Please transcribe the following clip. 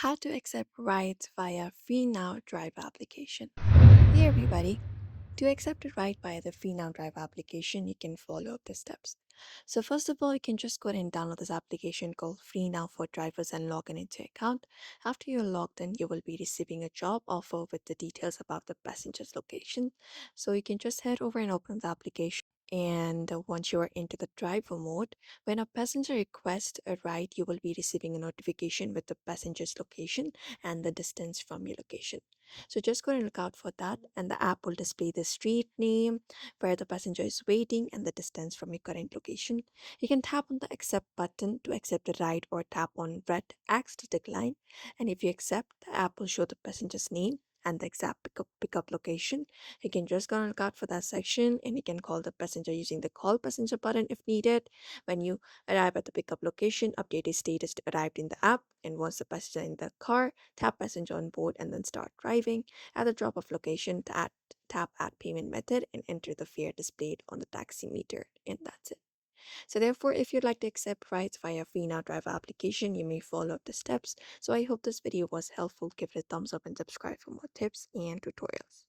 How to accept rides via freenow Drive application. Hey everybody, to accept a ride via the freenow Drive application, you can follow up the steps. So first of all, you can just go ahead and download this application called freenow for drivers and log in into your account. After you're logged in, you will be receiving a job offer with the details about the passenger's location. So you can just head over and open the application. And once you are into the driver mode, when a passenger requests a ride, you will be receiving a notification with the passenger's location and the distance from your location. So just go and look out for that, and the app will display the street name, where the passenger is waiting, and the distance from your current location. You can tap on the accept button to accept a ride, or tap on red X to decline. And if you accept, the app will show the passenger's name and the exact pickup location. You can just go and look out for that section, and you can call the passenger using the call passenger button if needed. When you arrive at the pickup location, update his status to arrived in the app, and once the passenger in the car, tap passenger on board and then start driving. At the drop of location, tap add payment method and enter the fare displayed on the taxi meter, and that's it. So therefore, if you'd like to accept rides via FreeNow Driver application, you may follow up the steps. So I hope this video was helpful. Give it a thumbs up and subscribe for more tips and tutorials.